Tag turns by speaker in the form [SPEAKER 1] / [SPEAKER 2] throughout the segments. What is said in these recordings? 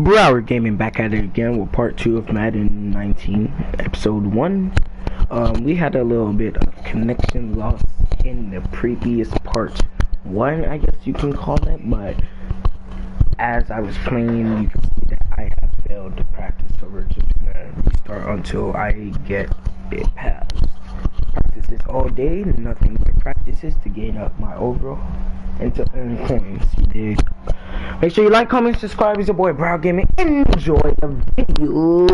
[SPEAKER 1] Broward Gaming back at it again with part 2 of Madden 19, episode 1. We had a little bit of connection loss in the previous part 1, I guess you can call it, but as I was playing, you can see that I have failed to practice, so we're just gonna restart until I get it passed. Practices all day, nothing but practices to gain up my overall and to earn coins, you dig? Make sure you like, comment, subscribe. It's your boy Brow Gaming. Enjoy the video.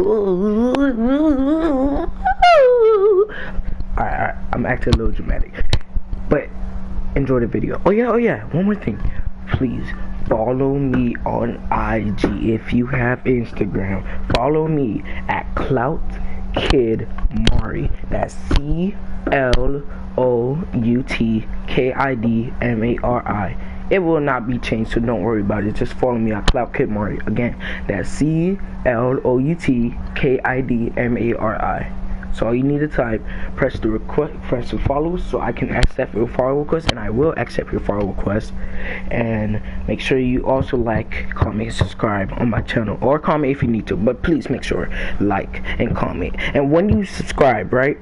[SPEAKER 1] Alright, I'm acting a little dramatic, but enjoy the video. Oh yeah, one more thing. Please follow me on IG if you have Instagram. Follow me at CloutKidMari. That's CLOUTKIDMARI. It will not be changed, so don't worry about it. Just follow me at CloutKidMari. Again, that's CLOUTKIDMARI. So all you need to type, press the follow, so I can accept your follow request, and I will accept your follow request. And make sure you also like, comment, and subscribe on my channel, or comment if you need to, but please make sure like and comment. And when you subscribe, right?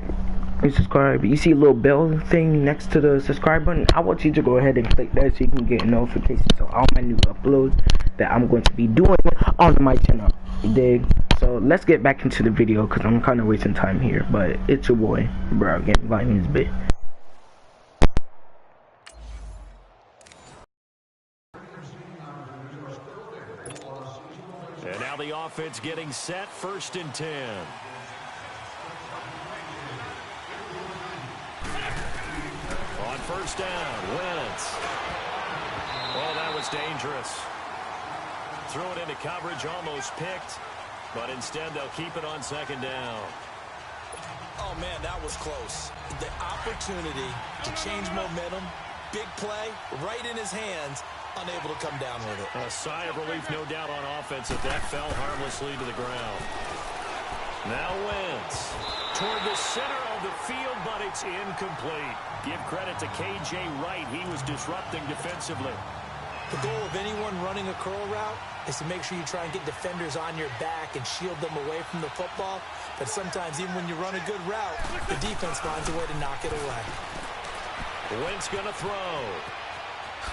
[SPEAKER 1] You see a little bell thing next to the subscribe button. I want you to go ahead and click that so you can get notifications on all my new uploads that I'm going to be doing on my channel. You dig? So let's get back into the video because I'm kind of wasting time here. But it's your boy, bro. Getting volumes bit.
[SPEAKER 2] And now the offense getting set, 1st and 10. On 1st down, Wentz. Oh, that was dangerous. Threw it into coverage, almost picked, but instead they'll keep it on 2nd down.
[SPEAKER 3] Oh, man, that was close. The opportunity to change momentum, big play, right in his hands, unable to come down with it.
[SPEAKER 2] A sigh of relief, no doubt, on offense that fell harmlessly to the ground. Now Wentz toward the center of the field, but it's incomplete. Give credit to K.J. Wright. He was disrupting defensively.
[SPEAKER 3] The goal of anyone running a curl route is to make sure you try and get defenders on your back and shield them away from the football. But sometimes, even when you run a good route, the defense finds a way to knock it away.
[SPEAKER 2] Wentz going to throw.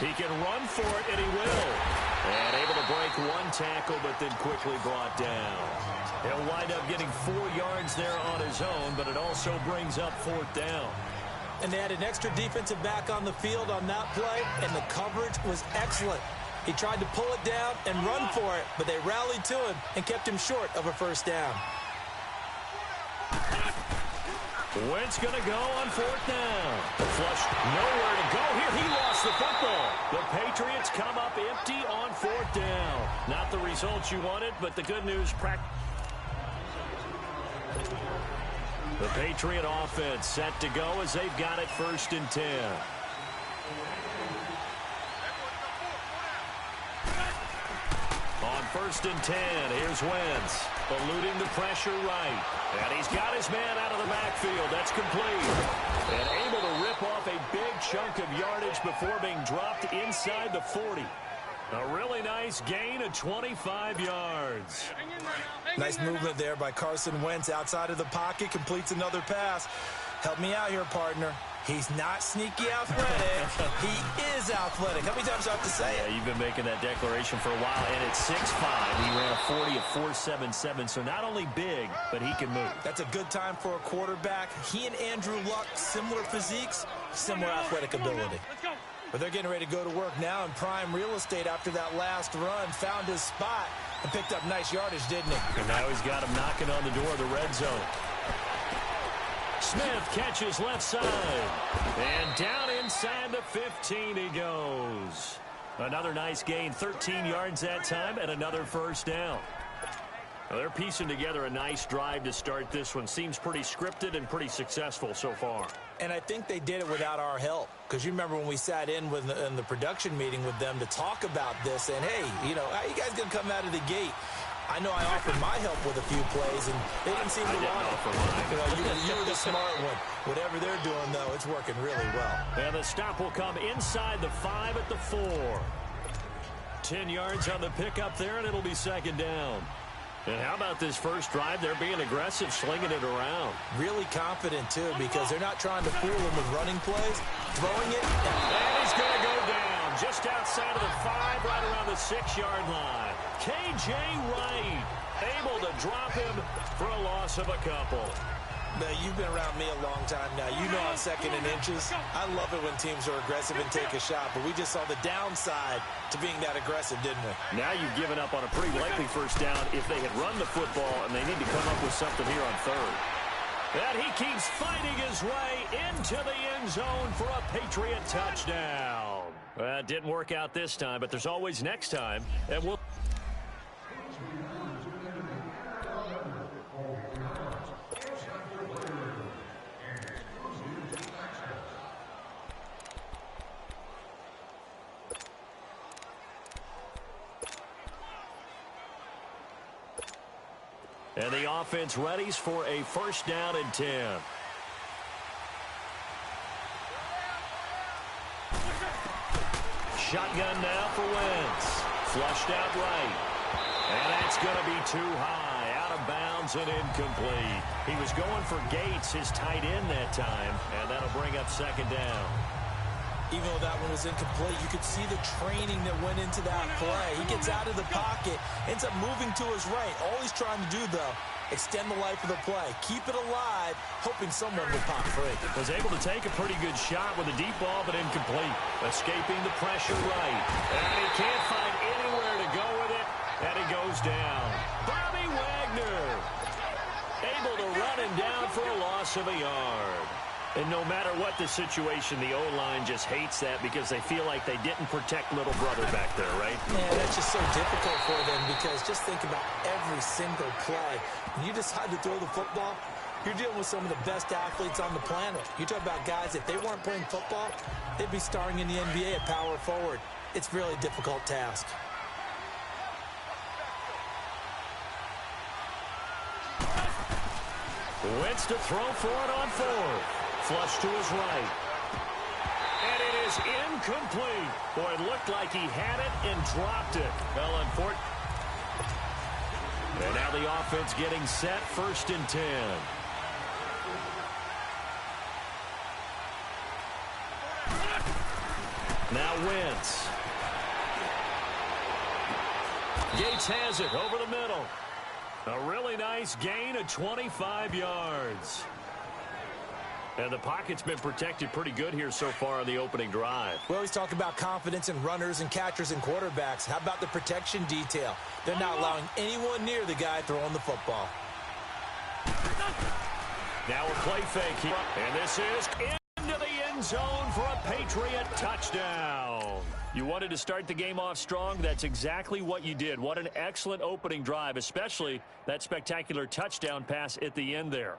[SPEAKER 2] He can run for it, and he will. And able to break one tackle, but then quickly brought down. He'll wind up getting 4 yards there on his own, but it also brings up 4th down.
[SPEAKER 3] And they had an extra defensive back on the field on that play, and the coverage was excellent. He tried to pull it down and run for it, but they rallied to him and kept him short of a 1st down.
[SPEAKER 2] Wentz going to go on 4th down. Flush, nowhere to go here. He lost the football. The Patriots come up empty on 4th down. Not the results you wanted, but the good news, the Patriot offense set to go as they've got it 1st and 10. On 1st and 10, here's Wentz, eluding the pressure right. And he's got his man out of the backfield. That's complete. And able to rip off a big chunk of yardage before being dropped inside the 40. A really nice gain of 25 yards.
[SPEAKER 3] Nice movement there by Carson Wentz outside of the pocket. Completes another pass. Help me out here, partner. He's not sneaky athletic. He is athletic. How many times do I have to say it?
[SPEAKER 2] Yeah, you've been making that declaration for a while. And at 6'5", he ran a 40 of 4.77. So not only big, but he can move.
[SPEAKER 3] That's a good time for a quarterback. He and Andrew Luck, similar physiques, similar athletic ability. But they're getting ready to go to work now in prime real estate after that last run. Found his spot and picked up nice yardage, didn't he?
[SPEAKER 2] And now he's got him knocking on the door of the red zone. Smith catches left side. And down inside the 15 he goes. Another nice gain, 13 yards that time, and another 1st down. Well, they're piecing together a nice drive to start this one. Seems pretty scripted and pretty successful so far.
[SPEAKER 3] And I think they did it without our help. Because you remember when we sat in the production meeting with them to talk about this. And, hey, you know, how you guys going to come out of the gate? I know I offered my help with a few plays, and they didn't seem to want it. You were the smart one. Whatever they're doing, though, it's working really well.
[SPEAKER 2] And the stop will come inside the 5 at the 4. 10 yards on the pickup there, and it'll be second down. And how about this first drive? They're being aggressive, slinging it around.
[SPEAKER 3] Really confident, too, because they're not trying to fool them with running plays. Throwing it.
[SPEAKER 2] And he's going to go down just outside of the 5, right around the 6-yard line. K.J. Wright able to drop him for a loss of a couple.
[SPEAKER 3] Now, you've been around me a long time now. You know I'm second in inches. I love it when teams are aggressive and take a shot, but we just saw the downside to being that aggressive, didn't we?
[SPEAKER 2] Now you've given up on a pretty likely first down if they had run the football, and they need to come up with something here on third. And he keeps fighting his way into the end zone for a Patriot touchdown. Well, it didn't work out this time, but there's always next time, and we'll... And the offense readies for a first down and 10. Shotgun now for Wentz. Flushed out right. And that's going to be too high. Out of bounds and incomplete. He was going for Gates, his tight end that time. And that'll bring up second down.
[SPEAKER 3] Even though that one was incomplete, you could see the training that went into that play. He gets out of the pocket, ends up moving to his right. All he's trying to do, though, extend the life of the play. Keep it alive, hoping someone will pop free.
[SPEAKER 2] Was able to take a pretty good shot with a deep ball, but incomplete. Escaping the pressure right. And he can't find anywhere to go with it, and he goes down. Bobby Wagner able to run him down for a loss of a yard. And no matter what the situation, the O-line just hates that because they feel like they didn't protect little brother back there, right?
[SPEAKER 3] Yeah, that's just so difficult for them because just think about every single play. When you decide to throw the football, you're dealing with some of the best athletes on the planet. You talk about guys, if they weren't playing football, they'd be starring in the NBA at power forward. It's really a difficult task.
[SPEAKER 2] Wentz to throw for it on fourth. Flush to his right. And it is incomplete. Boy, it looked like he had it and dropped it. Well, unfortunately. And now the offense getting set, first and 10. Now Wentz. Gates has it over the middle. A really nice gain of 25 yards. And the pocket's been protected pretty good here so far on the opening drive.
[SPEAKER 3] We always talk about confidence in runners and catchers and quarterbacks. How about the protection detail? They're not allowing anyone near the guy throwing the football.
[SPEAKER 2] Now a play fake here. And this is into the end zone for a Patriot touchdown. You wanted to start the game off strong. That's exactly what you did. What an excellent opening drive, especially that spectacular touchdown pass at the end there.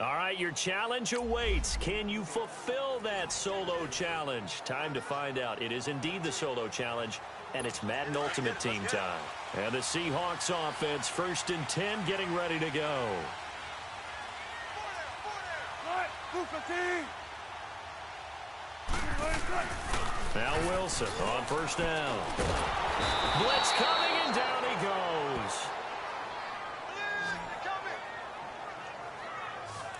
[SPEAKER 2] All right, your challenge awaits. Can you fulfill that solo challenge? Time to find out. It is indeed the solo challenge, and it's Madden Ultimate Team time. And the Seahawks offense, 1st and 10, getting ready to go. Now Wilson on 1st down. Blitz coming, and down he goes.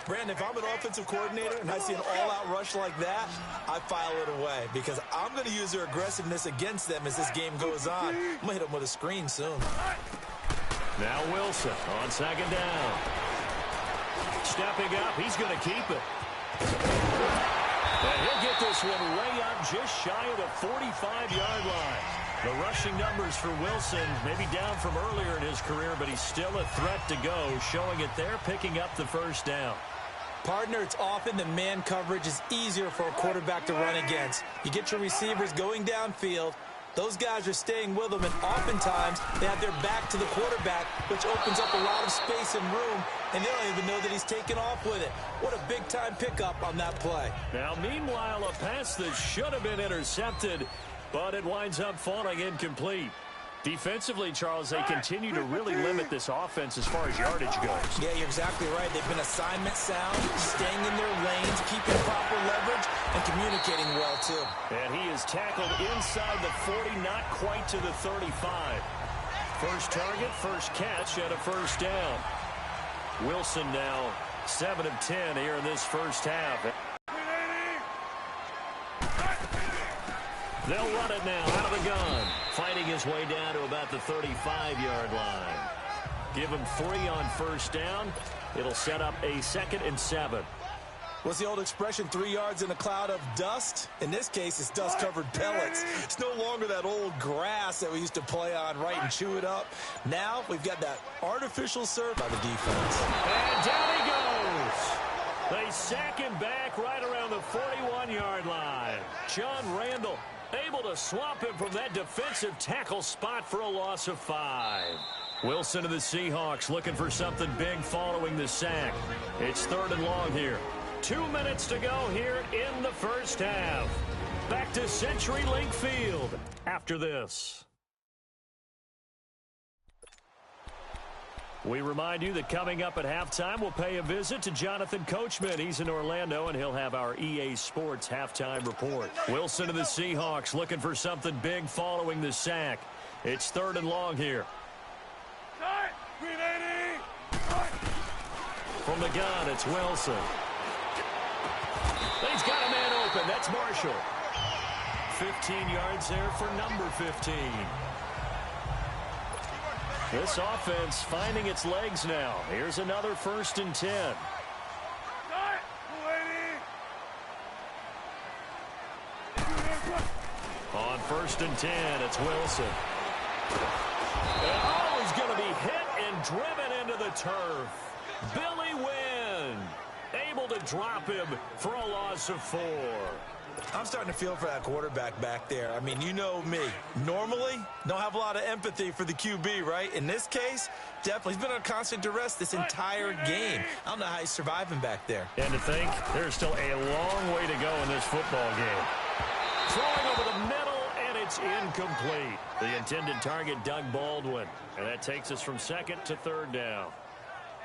[SPEAKER 3] Brandon, if I'm an offensive coordinator and I see an all-out rush like that, I file it away because I'm going to use their aggressiveness against them as this game goes on. I'm going to hit them with a screen soon.
[SPEAKER 2] Now Wilson on 2nd down. Stepping up, he's going to keep it. And he'll get this one way up just shy of the 45-yard line. The rushing numbers for Wilson maybe down from earlier in his career, but he's still a threat to go, showing it there, picking up the 1st down.
[SPEAKER 3] Partner, it's often that man coverage is easier for a quarterback to run against. You get your receivers going downfield. Those guys are staying with them, and oftentimes they have their back to the quarterback, which opens up a lot of space and room, and they don't even know that he's taken off with it. What a big-time pickup on that play.
[SPEAKER 2] Now, meanwhile, a pass that should have been intercepted, but it winds up falling incomplete. Defensively, Charles, they continue to really limit this offense as far as yardage goes.
[SPEAKER 3] Yeah, you're exactly right. They've been assignment sound, staying in their lanes, keeping proper leverage, and communicating well, too.
[SPEAKER 2] And he is tackled inside the 40, not quite to the 35. First target, first catch, and a 1st down. Wilson now 7 of 10 here in this 1st half. They'll run it now out of the gun. Fighting his way down to about the 35-yard line. Give him 3 on 1st down. It'll set up a 2nd and 7.
[SPEAKER 3] What's the old expression, 3 yards in a cloud of dust? In this case, it's dust-covered pellets. It's no longer that old grass that we used to play on, right, and chew it up. Now we've got that artificial surf by the defense.
[SPEAKER 2] And down he goes. They sack him back right around the 41-yard line. John Randall able to swap him from that defensive tackle spot for a loss of 5. Wilson of the Seahawks looking for something big following the sack. It's 3rd and long here. 2 minutes to go here in the 1st half. Back to CenturyLink Field after this. We remind you that coming up at halftime, we'll pay a visit to Jonathan Coachman. He's in Orlando, and he'll have our EA Sports halftime report. Wilson of the Seahawks looking for something big following the sack. It's 3rd and long here. From the gun, it's Wilson. He's got a man open. That's Marshall. 15 yards there for number 15. This offense finding its legs now. Here's another 1st and 10. On 1st and 10, it's Wilson. And he's going to be hit and driven into the turf. Billy Wynn able to drop him for a loss of 4.
[SPEAKER 3] I'm starting to feel for that quarterback back there. I mean, you know me. Normally, don't have a lot of empathy for the QB, right? In this case, definitely. He's been on constant duress this entire game. I don't know how he's surviving back there.
[SPEAKER 2] And to think, there's still a long way to go in this football game. Throwing over the middle, and it's incomplete. The intended target, Doug Baldwin. And that takes us from 2nd to 3rd down.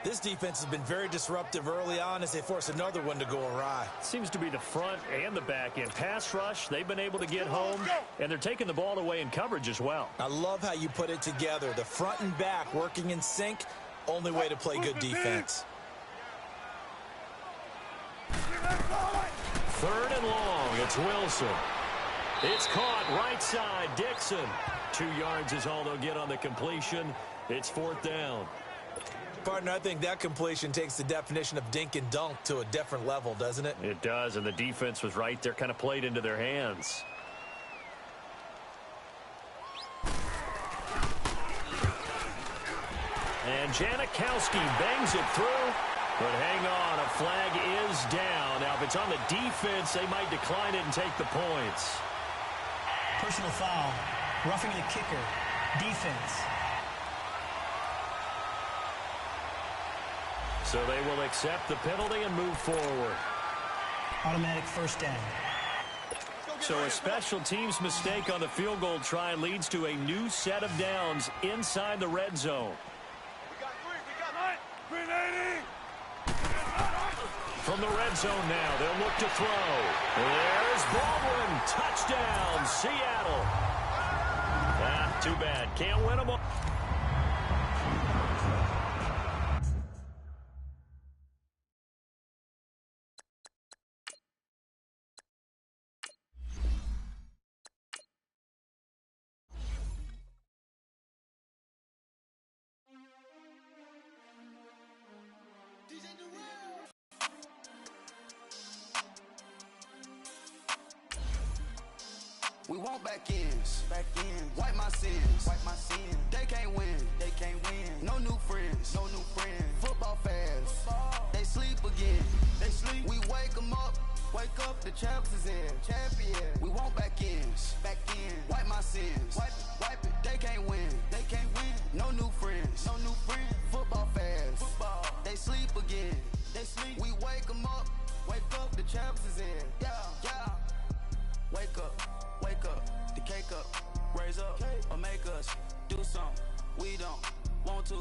[SPEAKER 3] This defense has been very disruptive early on as they force another one to go awry.
[SPEAKER 2] Seems to be the front and the back end. Pass rush, they've been able to get home, and they're taking the ball away in coverage as well.
[SPEAKER 3] I love how you put it together. The front and back working in sync, only way to play good defense.
[SPEAKER 2] 3rd and long, it's Wilson. It's caught right side, Dixon. 2 yards is all they'll get on the completion. It's 4th down.
[SPEAKER 3] Partner, I think that completion takes the definition of dink and dunk to a different level, doesn't it?
[SPEAKER 2] It does, and the defense was right there, kind of played into their hands. And Janikowski bangs it through, but hang on, a flag is down. Now, if it's on the defense, they might decline it and take the points.
[SPEAKER 4] Personal foul, roughing the kicker, defense.
[SPEAKER 2] So they will accept the penalty and move forward.
[SPEAKER 4] Automatic first down.
[SPEAKER 2] So a special teams mistake on the field goal try leads to a new set of downs inside the red zone. From the red zone now, they'll look to throw. There's Baldwin. Touchdown, Seattle. Too bad. Can't win them all.
[SPEAKER 5] We want back ends. Wipe my sins. They can't win. No new friends. Football fans. They sleep again. We wake them up. The champs is in. We want back ends. Wipe my sins. Wipe it. They can't win. No new friends. Football fans. They sleep again. We wake them up. The champs is in. Yeah. Wake up, the cake up, raise up, or make us do something we don't want to.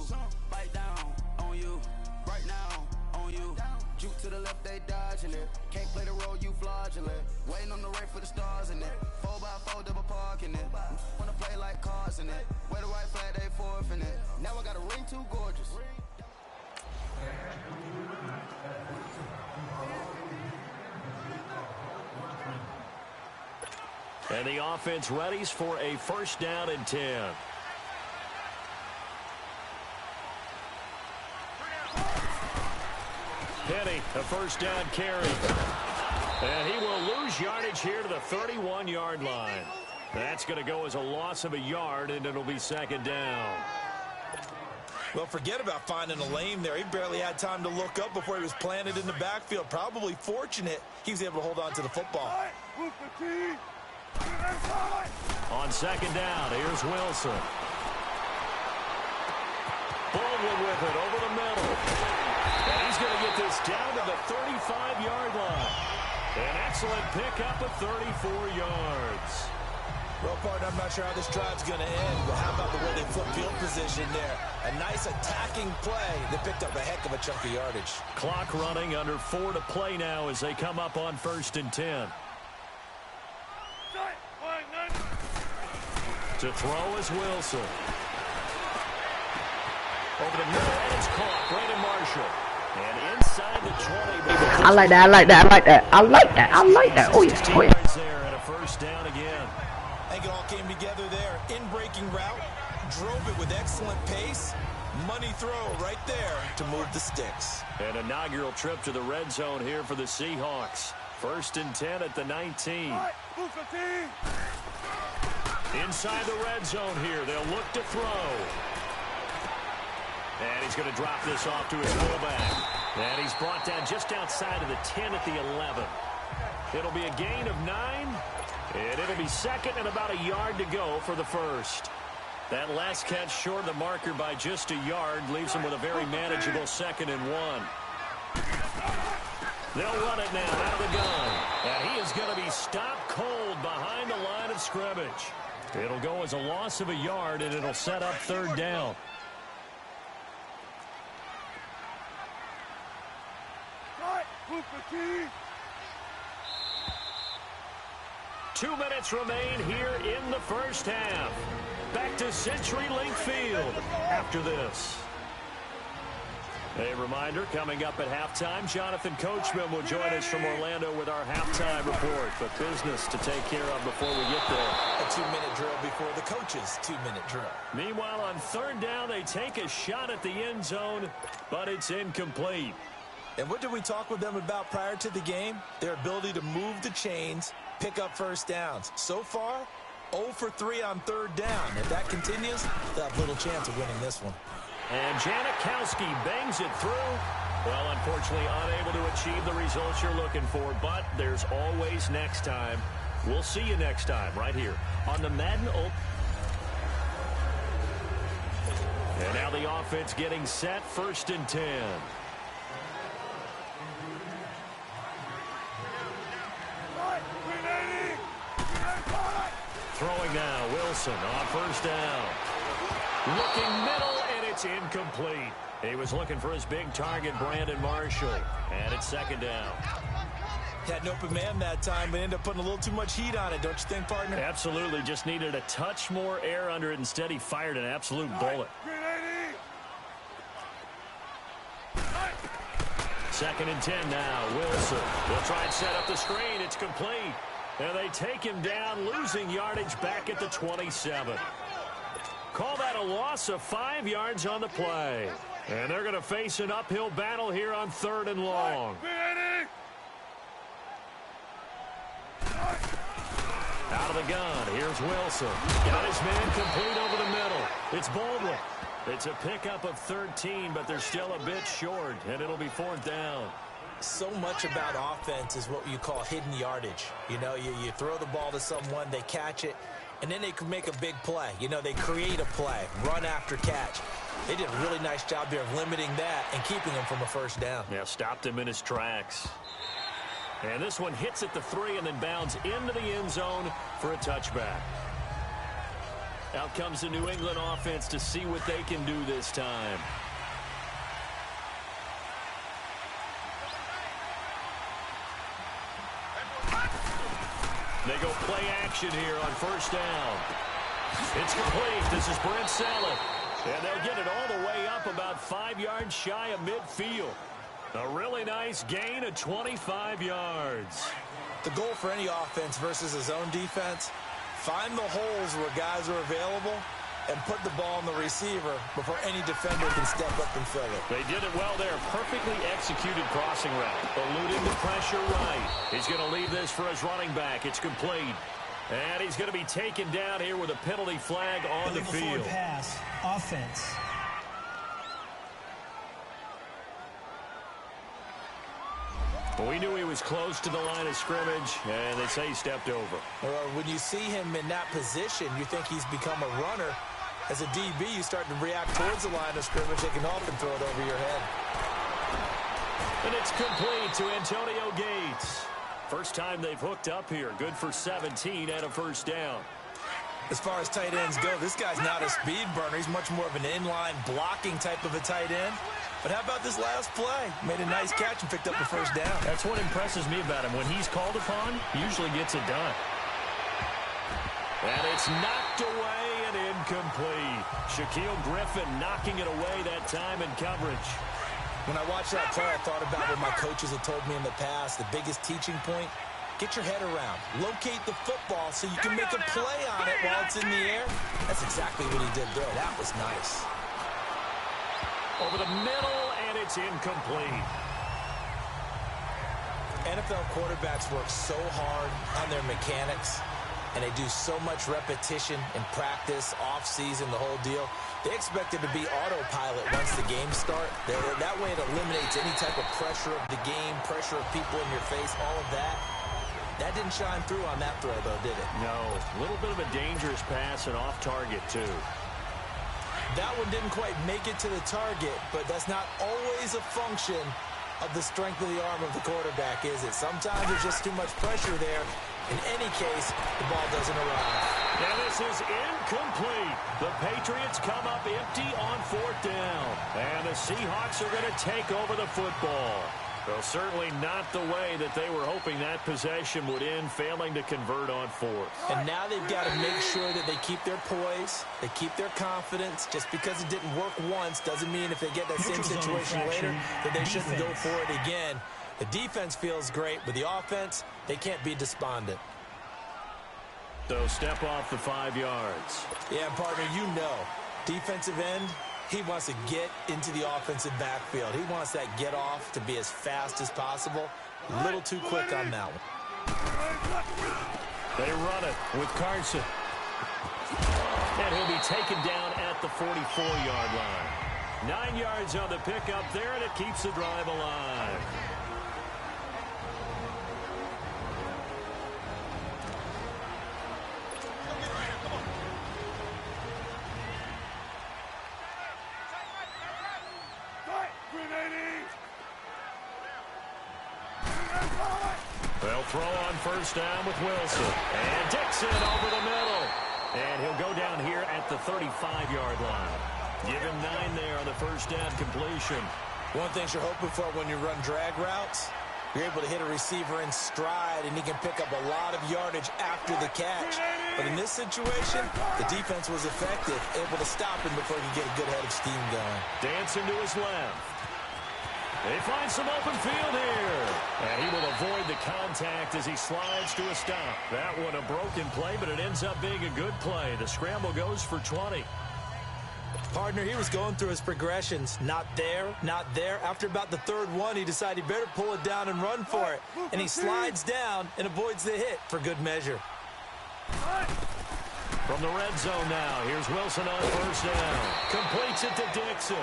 [SPEAKER 5] Bite down on you, right now on you. Juke to the left, they dodging it. Can't play the role, you fraudulent. Waiting on the race for the stars in it. 4x4 double parking it. Wanna play like cars in it. Where the white flag, they forfeit it. Now I got a ring too gorgeous.
[SPEAKER 2] And the offense readies for a first down and 10. Penny, a first down carry. And he will lose yardage here to the 31-yard line. That's going to go as a loss of a yard, and it'll be second down.
[SPEAKER 3] Well, forget about finding a lane there. He barely had time to look up before he was planted in the backfield. Probably fortunate he was able to hold on to the football.
[SPEAKER 2] On second down, here's Wilson. Baldwin with it over the middle. And he's going to get this down to the 35-yard line. An excellent pickup of 34 yards.
[SPEAKER 3] Well, partner, I'm not sure how this drive's going to end, but how about the way they flip field position there? A nice attacking play that picked up a heck of a chunk of yardage.
[SPEAKER 2] Clock running, under 4 to play now as they come up on first and 10. To throw is Wilson. Over the middle, and it's caught. Brandon Marshall. And inside the 20.
[SPEAKER 1] I like that. Oh, yeah.
[SPEAKER 2] There and a first down again.
[SPEAKER 3] I think it all came together there. In-breaking route. Drove it with excellent pace. Money throw right there to move the sticks.
[SPEAKER 2] An inaugural trip to the red zone here for the Seahawks. First and 10 at the 19. Inside the red zone here. They'll look to throw. And he's going to drop this off to his fullback. And he's brought down just outside of the 10 at the 11. It'll be a gain of 9. And it'll be second and about a yard to go for the first. That last catch short of the marker by just a yard leaves him with a very manageable second and 1. They'll run it now out of the gun. And he is going to be stopped cold behind the line of scrimmage. It'll go as a loss of a yard, and it'll set up third down. Two minutes remain here in the first half. Back to CenturyLink Field after this. A reminder, coming up at halftime, Jonathan Coachman will join us from Orlando with our halftime report. But business to take care of before we get there.
[SPEAKER 3] A 2-minute drill before the coach's 2-minute drill.
[SPEAKER 2] Meanwhile, on third down, they take a shot at the end zone, but it's incomplete.
[SPEAKER 3] And what did we talk with them about prior to the game? Their ability to move the chains, pick up first downs. So far, 0 for 3 on third down. If that continues, they'll have little chance of winning this one.
[SPEAKER 2] And Janikowski bangs it through. Well, unfortunately, unable to achieve the results you're looking for, but there's always next time. We'll see you next time right here on the Madden Open. And now the offense getting set, first and 10. Throwing now, Wilson on first down. Looking middle, and it's incomplete. He was looking for his big target, Brandon Marshall. And it's second down.
[SPEAKER 3] Had an open man that time, but ended up putting a little too much heat on it, don't you think, partner?
[SPEAKER 2] Absolutely. Just needed a touch more air under it. Instead, he fired an absolute bullet. Second and 10 now. Wilson will try and set up the screen. It's complete. And they take him down, losing yardage back at the 27. Call that a loss of 5 yards on the play. And they're going to face an uphill battle here on 3rd and long. Out of the gun, here's Wilson. Got his man complete over the middle. It's Baldwin. It's a pickup of 13, but they're still a bit short, and it'll be 4th down.
[SPEAKER 3] So much about offense is what you call hidden yardage. You know, you throw the ball to someone, they catch it, and then they can make a big play. You know, they create a play, run after catch. They did a really nice job there of limiting that and keeping him from a first down.
[SPEAKER 2] Yeah, stopped him in his tracks. And this one hits at the 3 and then bounds into the end zone for a touchback. Out comes the New England offense to see what they can do this time. They go play action here on first down. It's complete. This is Brent Saleh. And they'll get it all the way up about 5 yards shy of midfield. A really nice gain of 25 yards.
[SPEAKER 3] The goal for any offense versus his own defense, find the holes where guys are available and put the ball on the receiver before any defender can step up and fill it.
[SPEAKER 2] They did it well there. Perfectly executed crossing route. Eluding the pressure right. He's going to leave this for his running back. It's complete. And he's going to be taken down here with a penalty flag on the field.
[SPEAKER 4] Pass, offense.
[SPEAKER 2] We knew he was close to the line of scrimmage, and they say he stepped over.
[SPEAKER 3] When you see him in that position, you think he's become a runner. As a DB, you start to react towards the line of scrimmage. They can often throw it over your head.
[SPEAKER 2] And it's complete to Antonio Gates. First time they've hooked up here. Good for 17 and a first down.
[SPEAKER 3] As far as tight ends go, this guy's not a speed burner. He's much more of an inline blocking type of a tight end. But how about this last play? Made a nice catch and picked up the first down.
[SPEAKER 2] That's what impresses me about him. When he's called upon, he usually gets it done. And it's knocked away and incomplete. Shaquille Griffin knocking it away that time in coverage.
[SPEAKER 3] When I watched that play, I thought about what my coaches had told me in the past. The biggest teaching point, get your head around. Locate the football so you can make a play on it while it's in the air. That's exactly what he did there. That was nice.
[SPEAKER 2] Over the middle, and it's incomplete.
[SPEAKER 3] NFL quarterbacks work so hard on their mechanics, and they do so much repetition in practice, off-season, the whole deal. They expect it to be autopilot once the games start. That way it eliminates any type of pressure of the game, pressure of people in your face, all of that. That didn't shine through on that throw, though, did it?
[SPEAKER 2] No, a little bit of a dangerous pass and off target, too.
[SPEAKER 3] That one didn't quite make it to the target, but that's not always a function of the strength of the arm of the quarterback, is it? Sometimes there's just too much pressure there. In any case, the ball doesn't arrive.
[SPEAKER 2] And this is incomplete. The Patriots come up empty on 4th down. And the Seahawks are going to take over the football. Well, certainly not the way that they were hoping that possession would end, failing to convert on 4th.
[SPEAKER 3] And now they've got to make sure that they keep their poise, they keep their confidence. Just because it didn't work once doesn't mean if they get that same situation later that they shouldn't go for it again. The defense feels great, but the offense, they can't be despondent.
[SPEAKER 2] So step off the 5 yards.
[SPEAKER 3] Yeah, partner, you know, defensive end, he wants to get into the offensive backfield. He wants that get off to be as fast as possible. A little too quick on that one.
[SPEAKER 2] They run it with Carson. And he'll be taken down at the 44-yard line. 9 yards on the pickup there, and it keeps the drive alive. They'll throw on first down with Wilson. And Dixon over the middle. the 35-yard line. Give him 9 there on the first down completion.
[SPEAKER 3] One thing you're hoping for when you run drag routes, you're able to hit a receiver in stride, and he can pick up a lot of yardage after the catch. But in this situation, the defense was effective, able to stop him before he could get a good head of steam going.
[SPEAKER 2] Dancing to his left. They find some open field here. And he will avoid the contact as he slides to a stop. That one a broken play, but it ends up being a good play. The scramble goes for 20.
[SPEAKER 3] Partner, he was going through his progressions. Not there, not there. After about the third one, he decided he better pull it down and run for it. And he slides down and avoids the hit for good measure.
[SPEAKER 2] From the red zone now, here's Wilson on first down. Completes it to Dixon.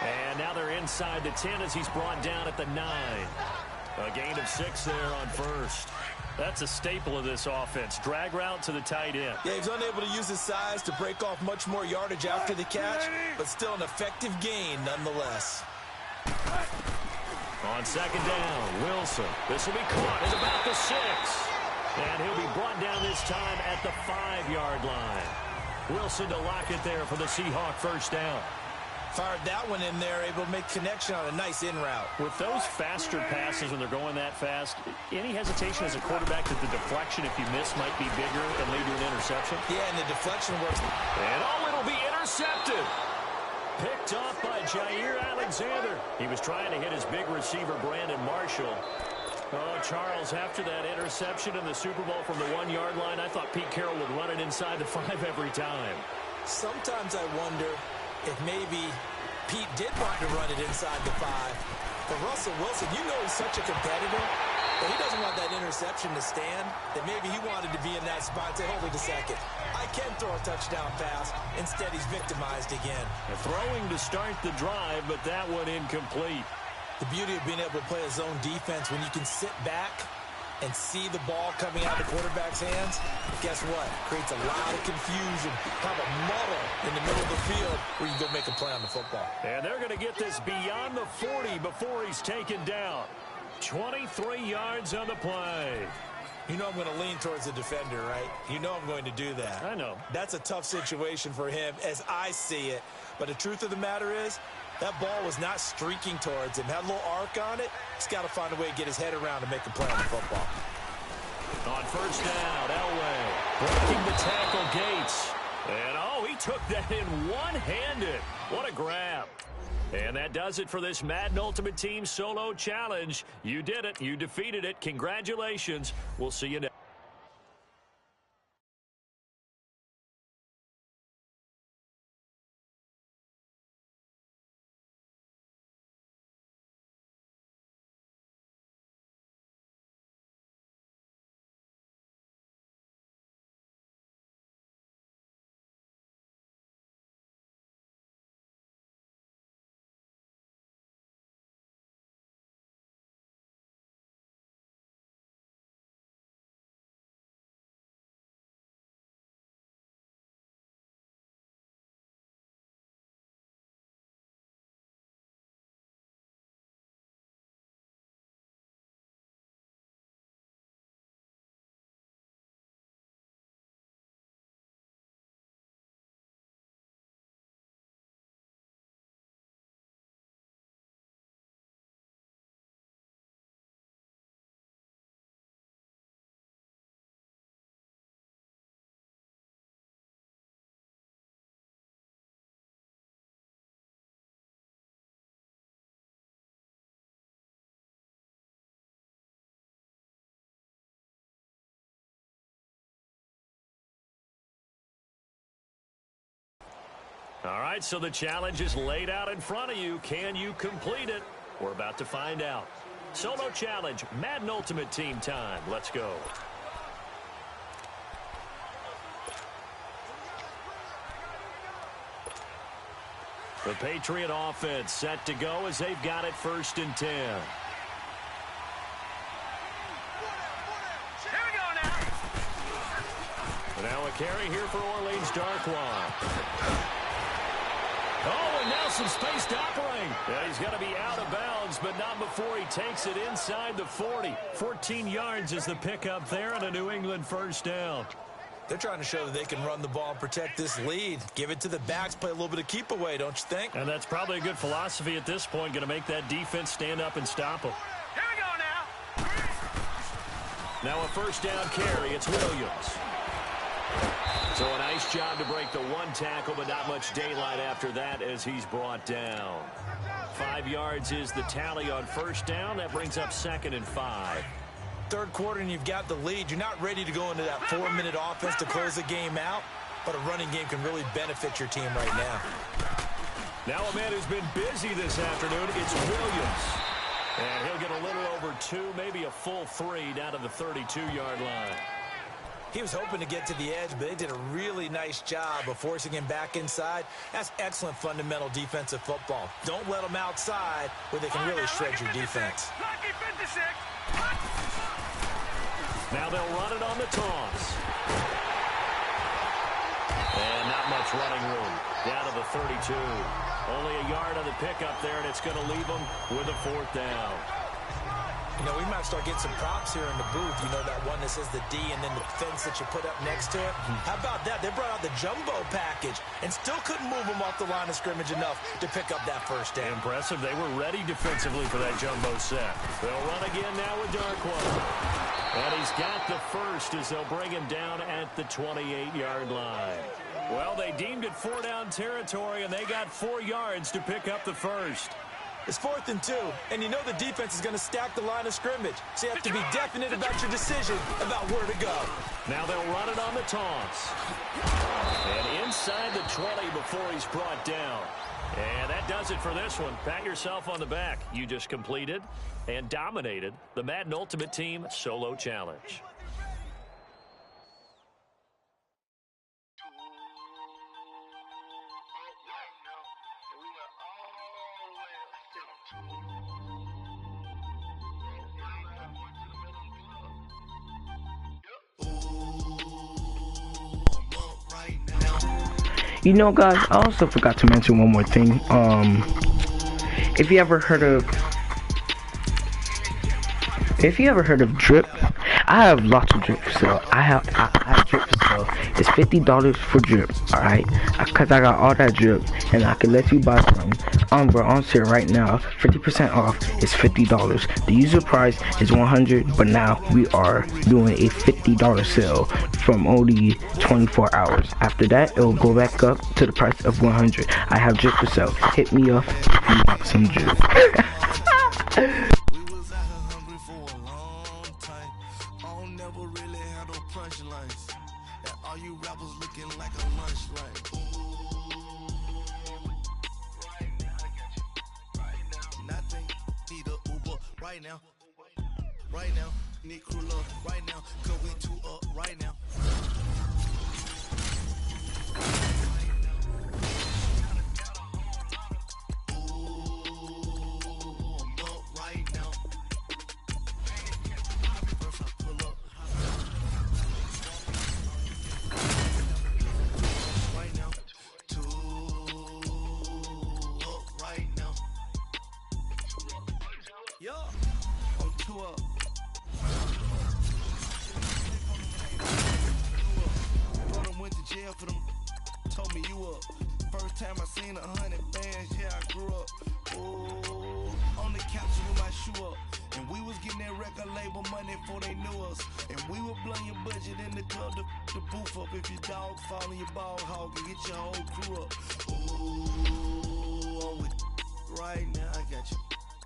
[SPEAKER 2] And now they're inside the 10 as he's brought down at the 9. A gain of 6 there on first. That's a staple of this offense. Drag route to the tight end.
[SPEAKER 3] Yeah, he's unable to use his size to break off much more yardage after the catch, but still an effective gain nonetheless.
[SPEAKER 2] On second down, Wilson. This will be caught at about the 6. And he'll be brought down this time at the 5-yard line. Wilson to lock it there for the Seahawk first down.
[SPEAKER 3] Fired that one in there, able to make connection on a nice in route.
[SPEAKER 2] With those faster passes when they're going that fast, any hesitation as a quarterback that the deflection, if you miss, might be bigger and lead to an interception?
[SPEAKER 3] Yeah, and the deflection works.
[SPEAKER 2] And it'll be intercepted. Picked off by Jair Alexander. He was trying to hit his big receiver, Brandon Marshall. Oh, Charles, after that interception in the Super Bowl from the 1-yard line, I thought Pete Carroll would run it inside the 5 every time.
[SPEAKER 3] Sometimes I wonder if maybe Pete did want to run it inside the 5. But Russell Wilson, you know he's such a competitor that he doesn't want that interception to stand, that maybe he wanted to be in that spot and say, hold it a second, I can throw a touchdown pass. Instead, he's victimized again.
[SPEAKER 2] Throwing to start the drive, but that one incomplete.
[SPEAKER 3] The beauty of being able to play a zone defense when you can sit back and see the ball coming out of the quarterback's hands, guess what? Creates a lot of confusion, kind of a muddle in the middle of the field where you can go make a play on the football.
[SPEAKER 2] And they're going to get this beyond the 40 before he's taken down. 23 yards on the play.
[SPEAKER 3] You know I'm going to lean towards the defender, right? You know I'm going to do that.
[SPEAKER 2] I know.
[SPEAKER 3] That's a tough situation for him as I see it. But the truth of the matter is, that ball was not streaking towards him. Had a little arc on it. He's got to find a way to get his head around and make a play on the football.
[SPEAKER 2] On first down, Elway breaking the tackle, Gates. And, he took that in one-handed. What a grab. And that does it for this Madden Ultimate Team Solo Challenge. You did it. You defeated it. Congratulations. We'll see you next. All right, so the challenge is laid out in front of you. Can you complete it? We're about to find out. Solo challenge, Madden Ultimate Team time. Let's go. The Patriot offense set to go as they've got it 1st and 10. Now a carry here for Orleans Darkwa. Oh, and now some space to operate. Yeah, he's got to be out of bounds, but not before he takes it inside the 40. 14 yards is the pickup there and a New England first down.
[SPEAKER 3] They're trying to show that they can run the ball and protect this lead. Give it to the backs, play a little bit of keep away, don't you think?
[SPEAKER 2] And that's probably a good philosophy at this point, going to make that defense stand up and stop them.
[SPEAKER 6] Here we go now.
[SPEAKER 2] Now a first down carry. It's Williams. So a nice job to break the one tackle, but not much daylight after that as he's brought down. 5 yards is the tally on first down. That brings up 2nd and 5.
[SPEAKER 3] Third quarter and you've got the lead. You're not ready to go into that 4-minute offense to close the game out, but a running game can really benefit your team right now.
[SPEAKER 2] Now a man who's been busy this afternoon, it's Williams. And he'll get a little over 2, maybe a full 3 down to the 32-yard line.
[SPEAKER 3] He was hoping to get to the edge, but they did a really nice job of forcing him back inside. That's excellent fundamental defensive football. Don't let them outside where they can really shred your defense.
[SPEAKER 6] Lucky 56.
[SPEAKER 2] Now they'll run it on the toss. And not much running room. Down to the 32. Only a yard on the pickup there, and it's going to leave them with a 4th down.
[SPEAKER 3] You know, we might start getting some props here in the booth. You know, that one that says the D and then the fence that you put up next to it. How about that? They brought out the jumbo package and still couldn't move them off the line of scrimmage enough to pick up that first down.
[SPEAKER 2] Impressive. They were ready defensively for that jumbo set. They'll run again now with Darkwa. And he's got the first as they'll bring him down at the 28-yard line. Well, they deemed it 4-down territory, and they got 4 yards to pick up the first.
[SPEAKER 3] It's 4th and 2, and you know the defense is going to stack the line of scrimmage, so you have to be definite about your decision about where to go.
[SPEAKER 2] Now they'll run it on the toss. And inside the 20 before he's brought down. And that does it for this one. Pat yourself on the back. You just completed and dominated the Madden Ultimate Team Solo Challenge.
[SPEAKER 1] You know, guys, I also forgot to mention one more thing. If you ever heard of drip, I have lots of drip for sale. I have drip for sale. It's $50 for drip, alright? Because I got all that drip, and I can let you buy some. We're on sale right now. 50% off is $50. The user price is $100, but now we are doing a $50 sale from only 24 hours. After that, it will go back up to the price of $100. I have drip for sale. Hit me up if you want some drip.
[SPEAKER 5] Right now, need crew love right now, cause we 2 up right now. Ooh, I'm up right now. First I pull up, right now, 2 up right now. Yeah, I'm 2 up. Went to jail for them, told me you up. First time I seen 100 bands, yeah, I grew up. Ooh, on the couch with my shoe up. And we was getting that record label money before they knew us. And we were blowing your budget in the club, the booth up. If your dog fall in your ball hog and get your whole crew up. Ooh, I'm with right now, I got you.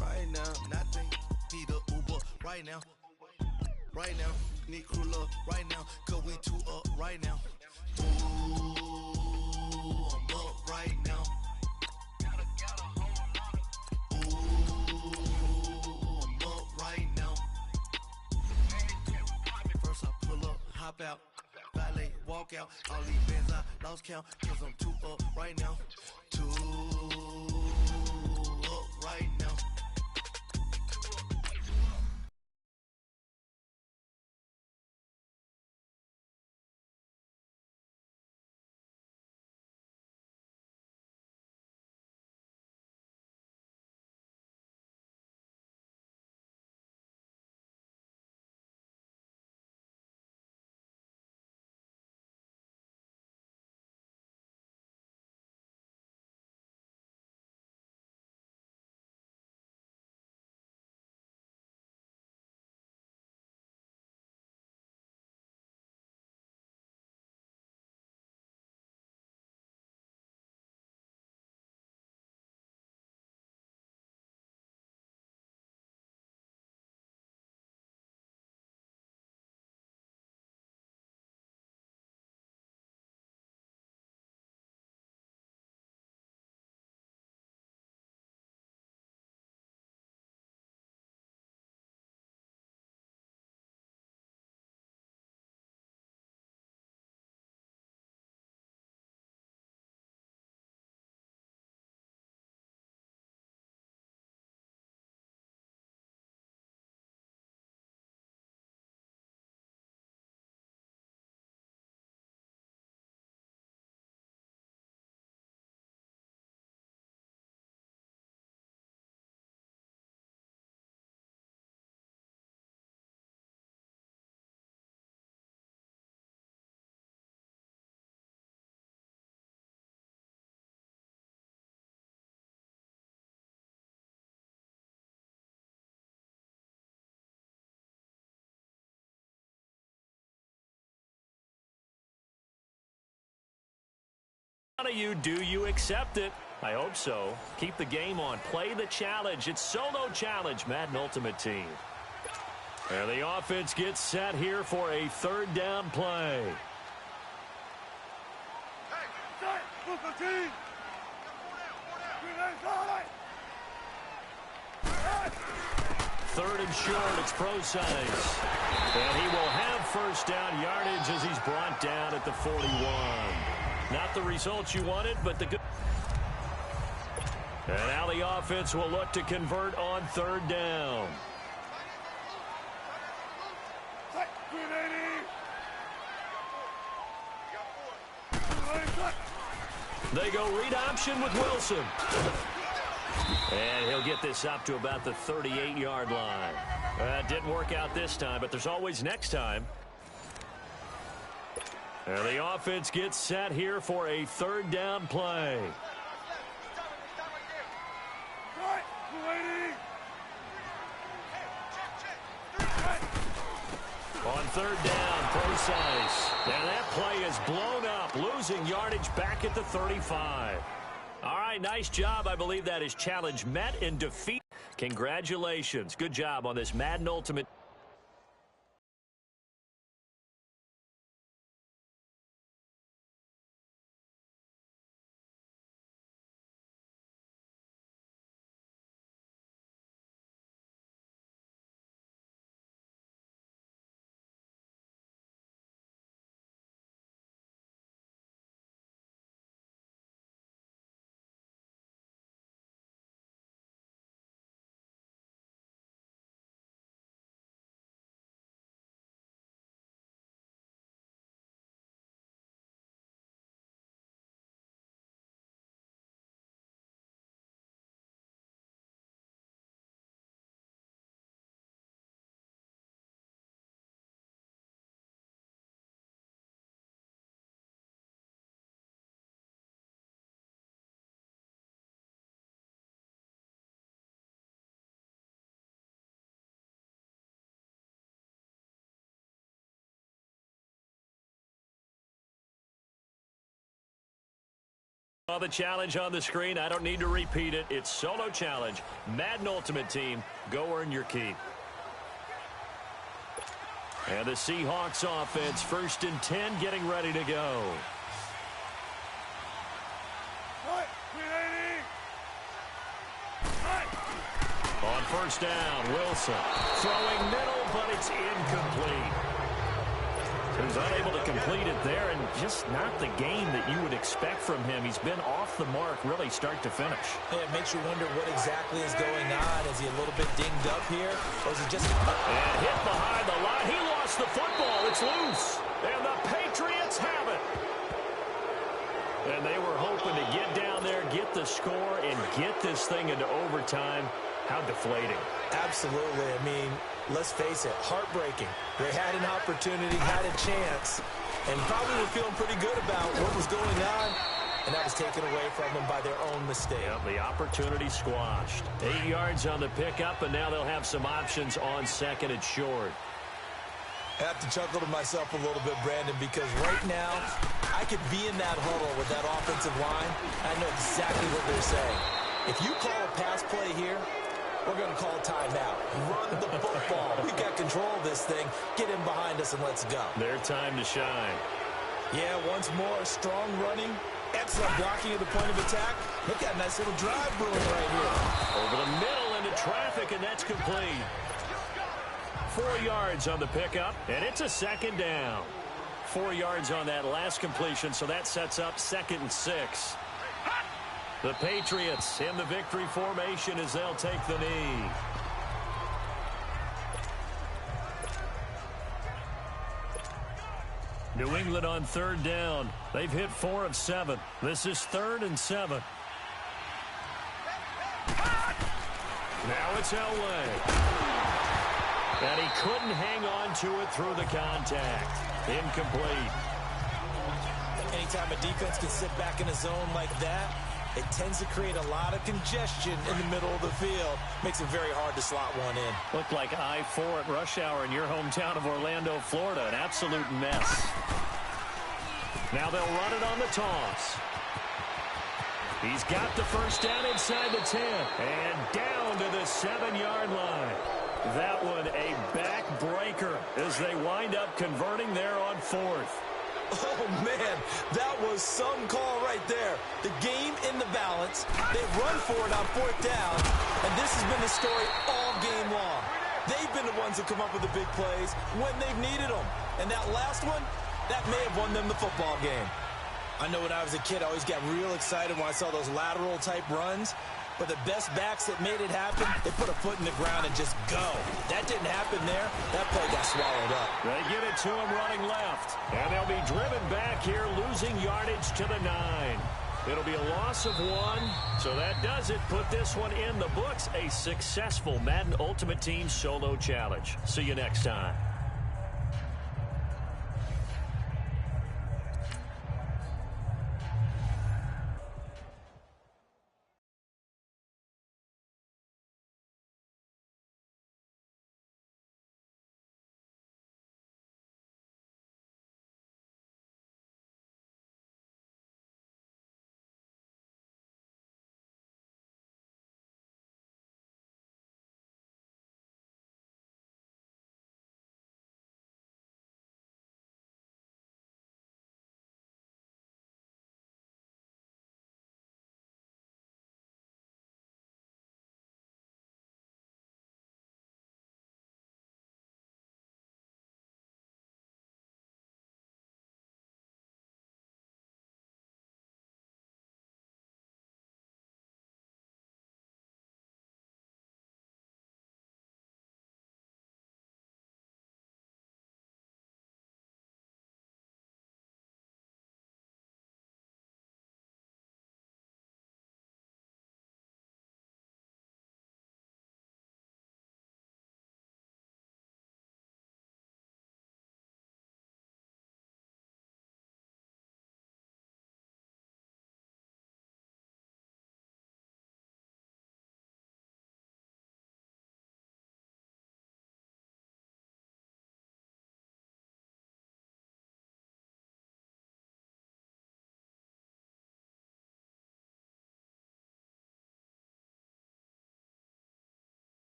[SPEAKER 5] Right now, nothing, need a Uber right now. Right now, need crew love right now, cause we 2 up right now. Ooh, I'm up right now. Ooh, I'm up right now. First I pull up, hop out, valet, walk out. All these bands I lost count, cause I'm 2 up right now. 2 up right now.
[SPEAKER 2] Do you accept it? I hope so. Keep the game on. Play the challenge. It's solo challenge, Madden Ultimate Team. And the offense gets set here for a third down play. Third and short, it's Pratices. And he will have first down yardage as he's brought down at the 41. Not the results you wanted, but the good. And now the offense will look to convert on third down. They go read option with Wilson. And he'll get this up to about the 38-yard line. Didn't work out this time, but there's always next time. And the offense gets set here for a third down play. On third down, Pratices. And that play is blown up, losing yardage back at the 35. All right, nice job. I believe that is challenge met and defeat. Congratulations. Good job on this Madden Ultimate. The challenge on the screen, I don't need to repeat it. It's solo challenge. Madden Ultimate Team, go earn your keep. And the Seahawks offense, 1st and 10, getting ready to go. On first down, Wilson throwing middle, but it's incomplete. He's unable to complete it there, and just not the game that you would expect from him. He's been off the mark really start to finish.
[SPEAKER 3] Yeah, it makes you wonder what exactly is going on. Is he a little bit dinged up here, or is he just...
[SPEAKER 2] And hit behind the line. He lost the football. It's loose. And the Patriots have it. And they were hoping to get down there, get the score, and get this thing into overtime. How deflating.
[SPEAKER 3] Absolutely. I mean, let's face it, heartbreaking. They had an opportunity, had a chance, and probably were feeling pretty good about what was going on, and that was taken away from them by their own mistake.
[SPEAKER 2] Yep, the opportunity squashed. 8 yards on the pickup, and now they'll have some options on second and short.
[SPEAKER 3] I have to chuckle to myself a little bit, Brandon, because right now, I could be in that huddle with that offensive line. I know exactly what they're saying. If you call a pass play here, we're going to call a timeout. Run the football. We've got control of this thing. Get in behind us and let's go.
[SPEAKER 2] Their time to shine.
[SPEAKER 3] Yeah, once more, strong running. Excellent blocking at the point of attack. Look at that nice little drive brewing right here.
[SPEAKER 2] Over the middle into traffic, and that's complete. 4 yards on the pickup, and it's a second down. 4 yards on that last completion, so that sets up 2nd and 6. The Patriots in the victory formation as they'll take the knee. New England on third down. They've hit 4 of 7. This is 3rd and 7. Now it's Elway. And he couldn't hang on to it through the contact. Incomplete.
[SPEAKER 3] Anytime a defense can sit back in a zone like that, it tends to create a lot of congestion in the middle of the field. Makes it very hard to slot one in.
[SPEAKER 2] Looked like I-4 at rush hour in your hometown of Orlando, Florida. An absolute mess. Now they'll run it on the toss. He's got the first down inside the 10 and down to the 7-yard line. That one a backbreaker as they wind up converting there on 4th.
[SPEAKER 3] Oh, man, that was some call right there. The game in the balance. They run for it on 4th down, and this has been the story all game long. They've been the ones that come up with the big plays when they've needed them. And that last one, that may have won them the football game. I know when I was a kid, I always got real excited when I saw those lateral-type runs. But the best backs that made it happen, they put a foot in the ground and just go. That didn't happen there. That play got swallowed up.
[SPEAKER 2] They give it to him running left. And they'll be driven back here, losing yardage to the 9. It'll be a loss of 1. So that does it. Put this one in the books. A successful Madden Ultimate Team Solo Challenge. See you next time.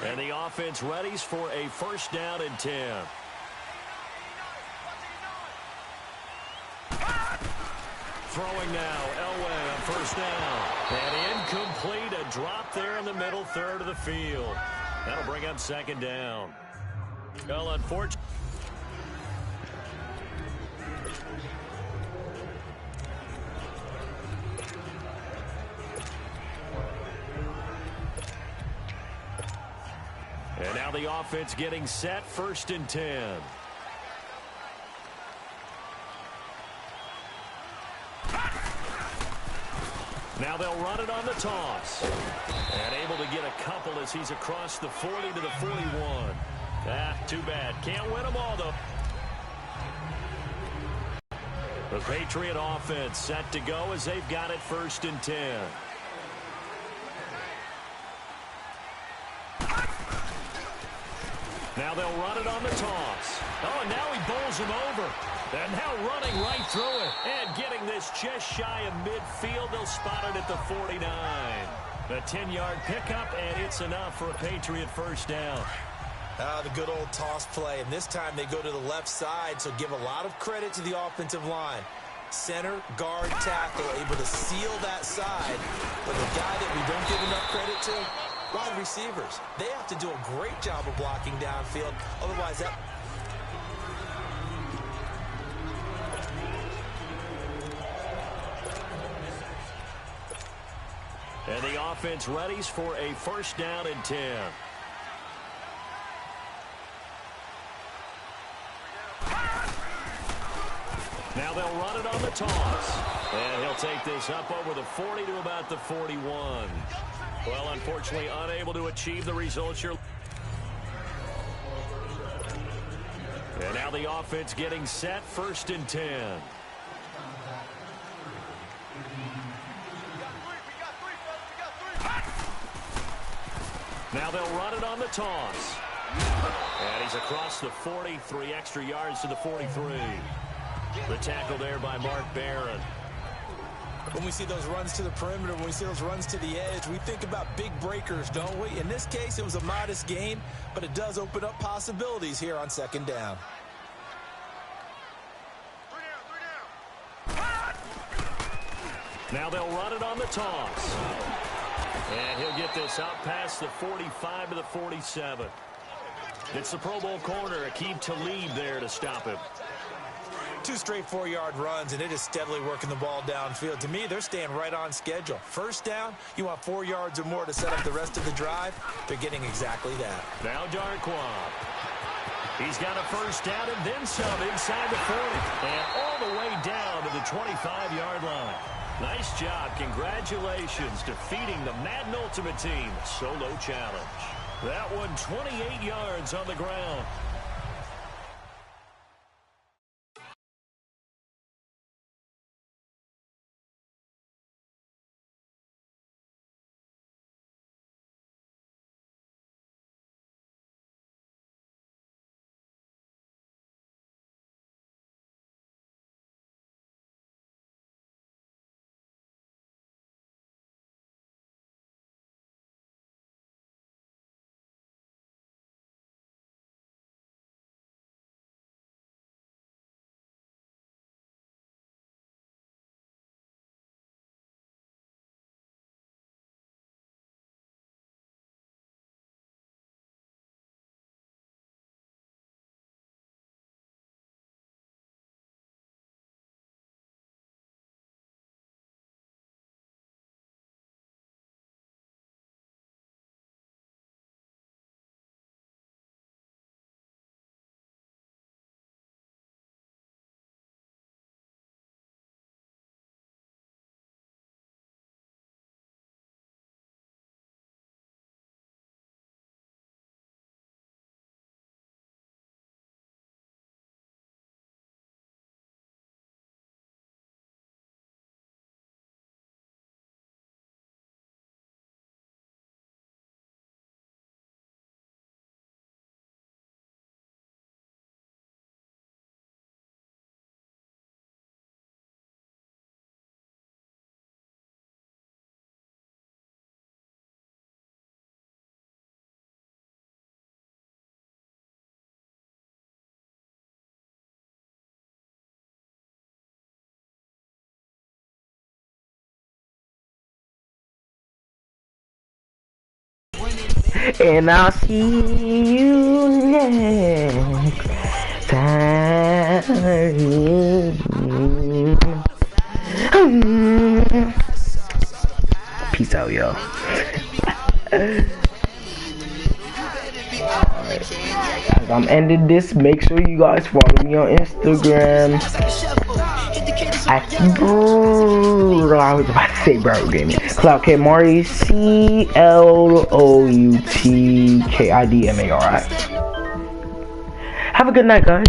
[SPEAKER 2] And the offense readies for a first down and 10. Throwing now, Elway on first down. And incomplete, a drop there in the middle third of the field. That'll bring up second down. Well, unfortunately. And now the offense getting set, first and 10. Now they'll run it on the toss. And able to get a couple as he's across the 40 to the 41. Too bad. Can't win them all, though. The Patriot offense set to go as they've got it first and 10. Now they'll run it on the toss. Oh, and now he bowls him over. And now running right through it. And getting this just shy of midfield. They'll spot it at the 49. A 10-yard pickup, and it's enough for a Patriot first down.
[SPEAKER 3] The good old toss play. And this time they go to the left side, so give a lot of credit to the offensive line. Center, guard, tackle, able to seal that side. But the guy that we don't give enough credit to, wide receivers. They have to do a great job of blocking downfield. Otherwise, that...
[SPEAKER 2] And the offense readies for a first down and 10. Now they'll run it on the toss. And he'll take this up over the 40 to about the 41. Well, unfortunately, unable to achieve the results you're... And now the offense getting set, first and 10. Now they'll run it on the toss. And he's across the 40, 3 extra yards to the 43. The tackle there by Mark Barron.
[SPEAKER 3] When we see those runs to the perimeter, when we see those runs to the edge, we think about big breakers, don't we? In this case, it was a modest gain, but it does open up possibilities here on second down.
[SPEAKER 2] Now they'll run it on the toss. And he'll get this out past the 45 to the 47. It's the Pro Bowl corner, Aqib Talib there to stop him.
[SPEAKER 3] 2 straight 4-yard runs, and it is steadily working the ball downfield. To me, they're staying right on schedule. First down, you want 4 yards or more to set up the rest of the drive. They're getting exactly that.
[SPEAKER 2] Now Darquan. He's got a first down and then some inside the 40. And all the way down to the 25-yard line. Nice job. Congratulations defeating the Madden Ultimate Team solo challenge. That one 28 yards on the ground.
[SPEAKER 1] And I'll see you next time. Peace out, y'all. As I'm ending this, make sure you guys follow me on Instagram. I was about to say Bro Gaming. Cloud K Mari, CLOUTKIDMARI. Have a good night, guys.